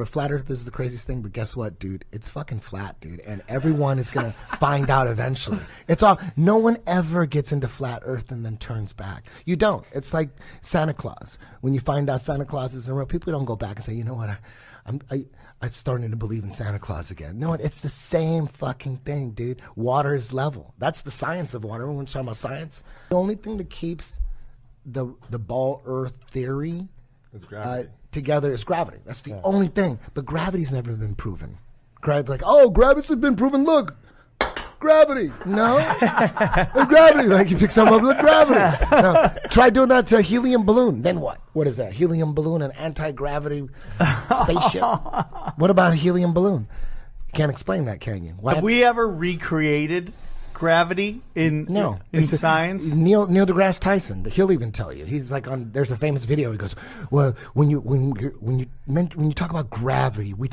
Flat Earth is the craziest thing, but guess what, dude? It's fucking flat, dude, and everyone is gonna find out eventually. It's all. No one ever gets into flat Earth and then turns back. You don't. It's like Santa Claus. When you find out Santa Claus isn't real, people don't go back and say, you know what, I'm starting to believe in Santa Claus again. No, it's the same fucking thing, dude. Water is level. That's the science of water. Everyone's talking about science. The only thing that keeps the ball Earth theory together is gravity. That's the only thing. But gravity's never been proven. Like, oh, gravity's been proven. Look, gravity. No, gravity. Like you pick something up with gravity. No. Try doing that to a helium balloon. Then what? What is that? Helium balloon, an anti-gravity spaceship. What about a helium balloon? You can't explain that, can you? Have we ever recreated gravity in science? Neil deGrasse Tyson, he'll even tell you. He's like on. There's a famous video. He goes, "Well, when you talk about gravity, we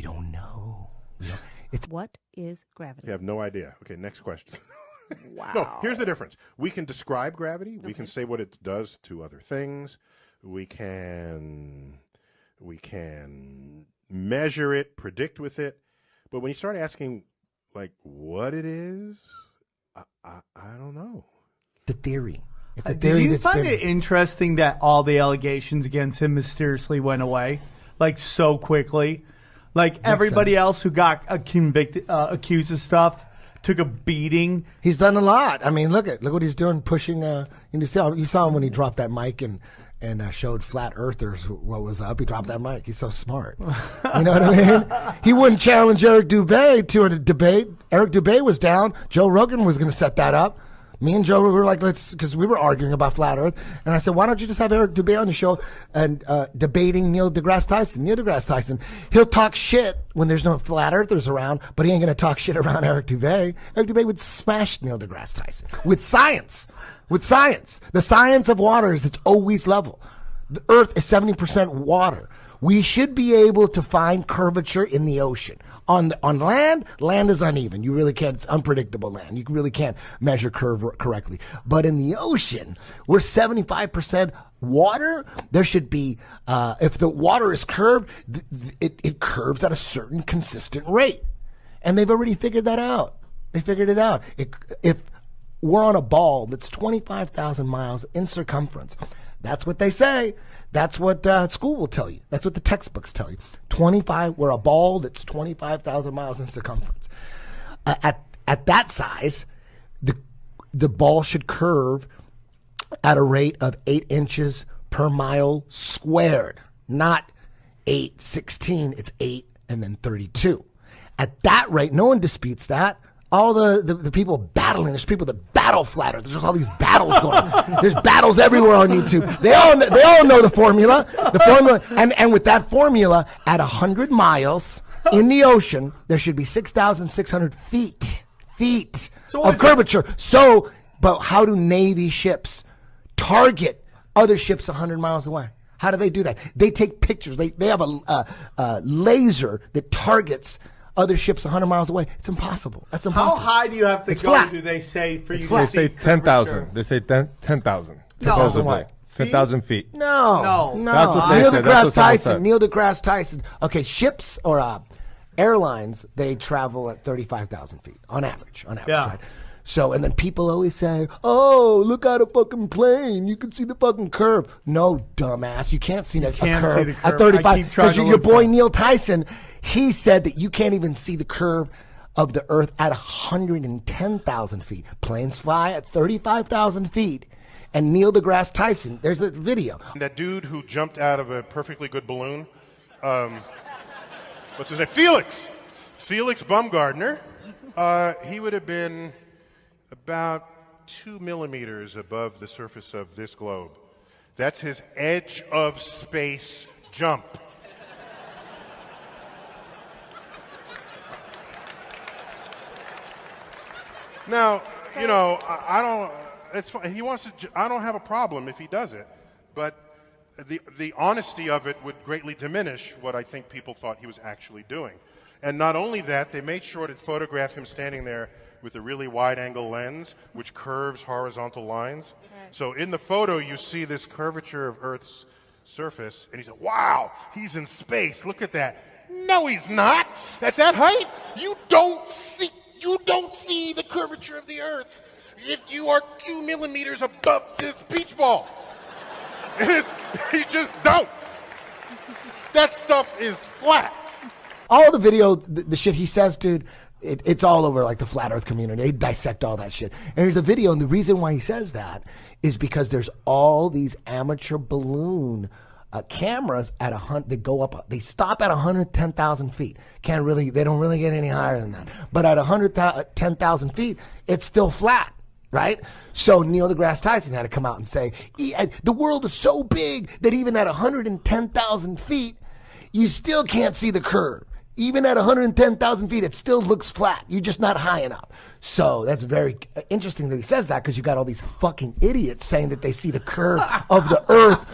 don't know." What is gravity? You have no idea. Okay, next question. Wow. No, here's the difference. We can describe gravity. We can say what it does to other things. We can measure it, predict with it. But when you start asking, like, what it is, I don't know. The theory. It's a theory. Do you find it interesting that all the allegations against him mysteriously went away, like so quickly? Like everybody else who got convicted, accused of stuff, took a beating. He's done a lot. I mean, look what he's doing, pushing. You saw him when he dropped that mic and showed flat earthers what was up. He dropped that mic. He's so smart. You know what I mean? He wouldn't challenge Eric Dubé to a debate. Eric Dubé was down. Joe Rogan was going to set that up. Me and Joe were like, because we were arguing about flat Earth, and I said, why don't you just have Eric Dubé on the show and debating Neil deGrasse Tyson? Neil deGrasse Tyson, he'll talk shit when there's no flat Earthers around, but he ain't gonna talk shit around Eric Dubé. Eric Dubé would smash Neil deGrasse Tyson with science. With science, the science of water is it's always level. The Earth is 70% water. We should be able to find curvature in the ocean. On land is uneven. You really can't. It's unpredictable land. You really can't measure curve correctly. But in the ocean, we're 75% water. There should be, if the water is curved, it curves at a certain consistent rate. And they've already figured that out. They figured it out. If we're on a ball that's 25,000 miles in circumference, that's what they say. That's what school will tell you. That's what the textbooks tell you. We're a ball that's 25,000 miles in circumference. At that size, the ball should curve at a rate of 8 inches per mile squared, not 8/16. It's 8 and then 32. At that rate, no one disputes that. All the people battling, there's people that battle flat Earth. There's all these battles going on. There's battles everywhere on YouTube. They all know the formula. And with that formula, at 100 miles in the ocean, there should be 6,600 feet of curvature. But how do Navy ships target other ships 100 miles away? How do they do that? They take pictures. They have a laser that targets other ships 100 miles away. It's impossible. That's impossible. How high do you have to go, flat. do they say, for you They to say see 10,000. They say 10,000. 10,000 what? 10,000 feet. No. That's what they Neil said. deGrasse That's what Tyson. Neil deGrasse Tyson. Okay, ships or airlines, they travel at 35,000 feet on average. Yeah. Right? So, and then people always say, oh, look at a fucking plane. You can see the fucking curve. No, dumbass. You can't see the curve at 35. Because your boy Neil Tyson, he said that you can't even see the curve of the Earth at 110,000 feet. Planes fly at 35,000 feet. And Neil deGrasse Tyson, there's a video. That dude who jumped out of a perfectly good balloon, what's his name? Felix Baumgartner. He would have been about 2 millimeters above the surface of this globe. That's his edge of space jump. Now, you know, I don't. It's fine. He wants to. I don't have a problem if he does it, but the honesty of it would greatly diminish what I think people thought he was actually doing. And not only that, they made sure to photograph him standing there with a really wide-angle lens, which curves horizontal lines. Right. So in the photo, you see this curvature of Earth's surface, and he said, "Wow, he's in space. Look at that." No, he's not. At that height, you don't see the curvature of the Earth if you are 2 millimeters above this beach ball. You just don't. That stuff is flat. All the video, the shit he says, dude, it's all over like the flat Earth community. They dissect all that shit. And there's a video, and the reason why he says that is because there's all these amateur balloon cameras at they go up, they stop at 110,000 feet. They don't really get any higher than that. But at 110,000 feet, it's still flat. Right? So Neil deGrasse Tyson had to come out and say, the world is so big that even at 110,000 feet, you still can't see the curve. Even at 110,000 feet, it still looks flat. You're just not high enough. So that's very interesting that he says that, because you got all these fucking idiots saying that they see the curve of the Earth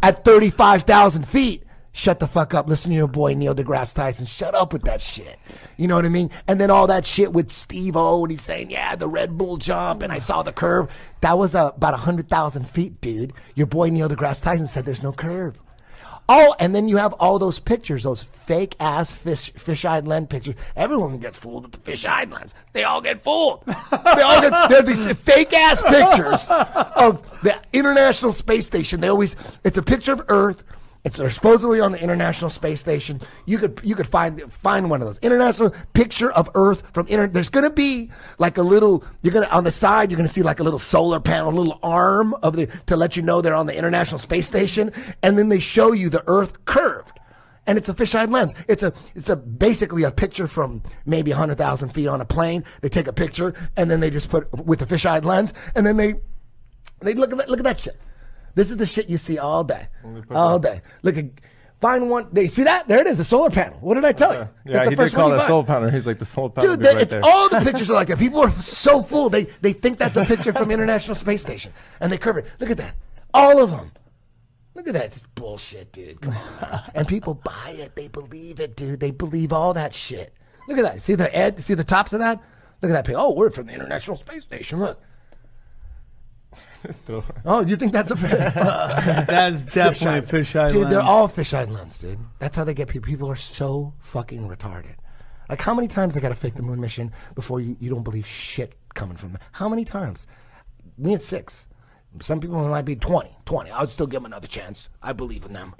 at 35,000 feet. Shut the fuck up. Listen to your boy Neil deGrasse Tyson. Shut up with that shit. You know what I mean? And then all that shit with Steve-O, and he's saying, yeah, the Red Bull jump, and I saw the curve. That was about 100,000 feet, dude. Your boy Neil deGrasse Tyson said there's no curve. Oh, and then you have all those pictures, those fake-ass fish-eyed lens pictures. Everyone gets fooled with the fish-eyed lens. They all get fooled. They're these fake-ass pictures of the International Space Station. It's a picture of Earth. They're supposedly on the International Space Station. You could find one of those. International picture of Earth from there's gonna be like a little, on the side you're gonna see like a little solar panel, a little arm to let you know they're on the International Space Station, and then they show you the Earth curved. And it's a fisheye lens. It's basically a picture from maybe 100,000 feet on a plane. They take a picture and then they just put with the fisheye lens, and then they look at that shit. This is the shit you see all day. All day. Find one. They see that? There it is, the solar panel. What did I tell you? Yeah, he did call it a solar panel. He's like, the solar panel. Dude, right there. all the pictures are like that. People are so fooled. They think that's a picture from International Space Station. And they curve it. Look at that. All of them. Look at that. It's bullshit, dude. Come on. And people buy it. They believe it, dude. They believe all that shit. Look at that. See the tops of that? Look at that page. Oh, we're from the International Space Station. Look. Oh, you think that's a That's definitely fisheye dude, lens. they're all fisheye lens, dude. That's how they get people. People are so fucking retarded. Like, how many times they got to fake the moon mission before you don't believe shit coming from them? How many times? Me, it's 6. Some people might be 20. I'll still give them another chance. I believe in them.